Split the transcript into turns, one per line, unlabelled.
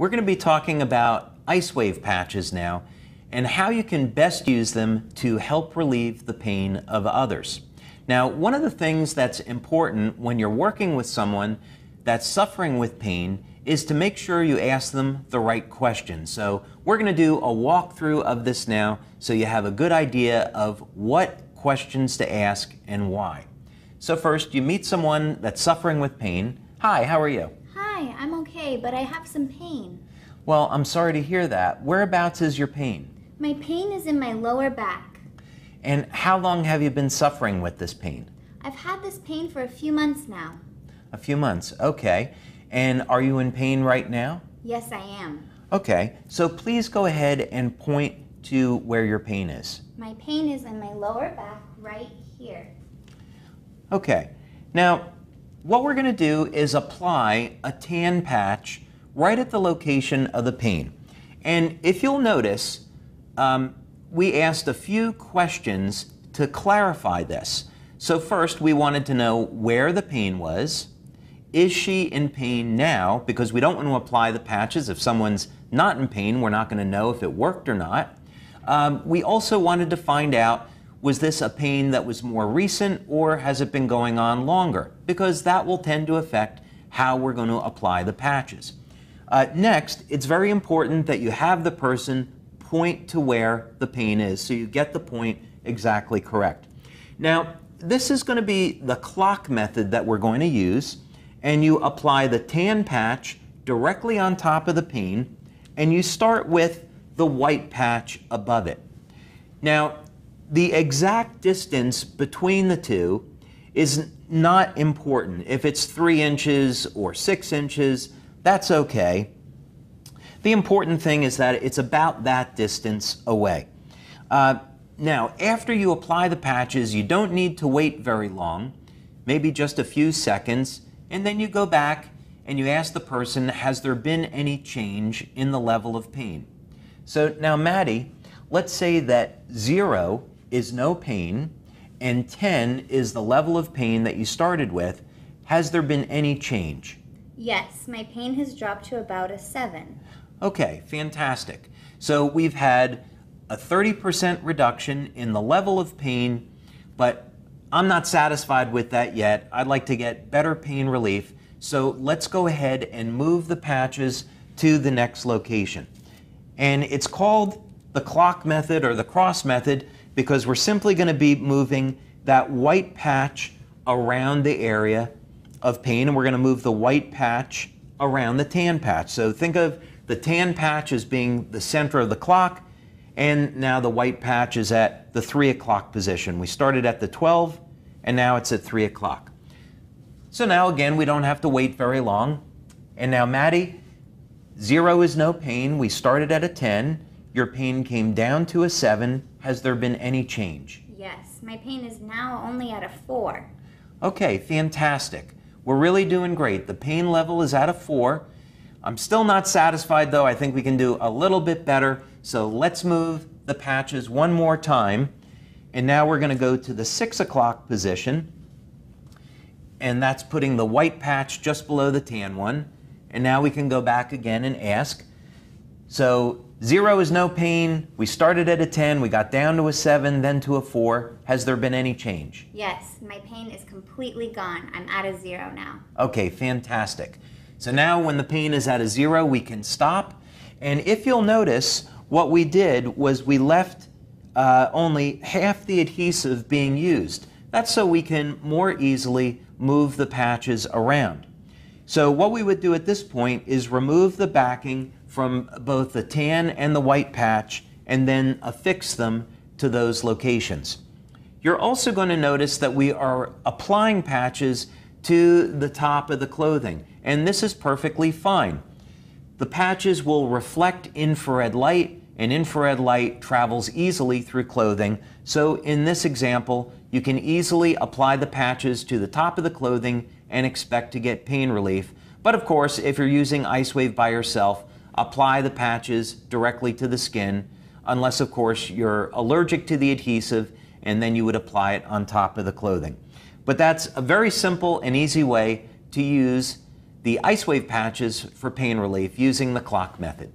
We're going to be talking about ice wave patches now and how you can best use them to help relieve the pain of others. Now, one of the things that's important when you're working with someone that's suffering with pain is to make sure you ask them the right questions. So we're going to do a walkthrough of this now so you have a good idea of what questions to ask and why. So first, you meet someone that's suffering with pain. Hi, how are you?
Hi, I'm okay, but I have some pain.
Well, I'm sorry to hear that. Whereabouts is your pain?
My pain is in my lower back.
And how long have you been suffering with this pain?
I've had this pain for a few months now.
A few months, okay. And are you in pain right now?
Yes, I am.
Okay, so please go ahead and point to where your pain is.
My pain is in my lower back right here.
Okay, now what we're going to do is apply a tan patch right at the location of the pain. And if you'll notice, we asked a few questions to clarify this. So first, we wanted to know where the pain was. Is she in pain now? Because we don't want to apply the patches. If someone's not in pain, we're not going to know if it worked or not. We also wanted to find out, was this a pain that was more recent or has it been going on longer? Because that will tend to affect how we're going to apply the patches. Next, it's very important that you have the person point to where the pain is so you get the point exactly correct. Now, this is going to be the clock method that we're going to use, and you apply the tan patch directly on top of the pain, and you start with the white patch above it. Now, the exact distance between the two is not important. If it's 3 inches or 6 inches, that's okay. The important thing is that it's about that distance away. Now, after you apply the patches, you don't need to wait very long, maybe just a few seconds, and then you go back and you ask the person, has there been any change in the level of pain? So now, Maddie, let's say that 0 is no pain and 10 is the level of pain that you started with. Has there been any change?
Yes, my pain has dropped to about a 7.
Okay, fantastic. So we've had a 30% reduction in the level of pain, but I'm not satisfied with that yet. I'd like to get better pain relief. So let's go ahead and move the patches to the next location. And it's called the clock method or the cross method because we're simply going to be moving that white patch around the area of pain, and we're going to move the white patch around the tan patch. So think of the tan patch as being the center of the clock, and now the white patch is at the 3 o'clock position. We started at the 12, and now it's at 3 o'clock. So now again, we don't have to wait very long. And now, Maddie, 0 is no pain. We started at a 10. Your pain came down to a 7. Has there been any change?
Yes, my pain is now only at a 4.
Okay, fantastic. We're really doing great. The pain level is at a 4. I'm still not satisfied though. I think we can do a little bit better. So let's move the patches one more time. And now we're going to go to the 6 o'clock position. And that's putting the white patch just below the tan one. And now we can go back again and ask. So 0 is no pain. We started at a 10. We got down to a 7, then to a 4. Has there been any change?
Yes, my pain is completely gone. I'm at a 0 now.
Okay, fantastic. So now when the pain is at a 0, we can stop. And if you'll notice, what we did was we left only half the adhesive being used. That's so we can more easily move the patches around. So what we would do at this point is remove the backing from both the tan and the white patch and then affix them to those locations. You're also going to notice that we are applying patches to the top of the clothing, and this is perfectly fine. The patches will reflect infrared light, and infrared light travels easily through clothing. So in this example, you can easily apply the patches to the top of the clothing and expect to get pain relief. But of course, if you're using Ice Wave by yourself, apply the patches directly to the skin, unless of course you're allergic to the adhesive, and then you would apply it on top of the clothing. But that's a very simple and easy way to use the ice wave patches for pain relief using the clock method.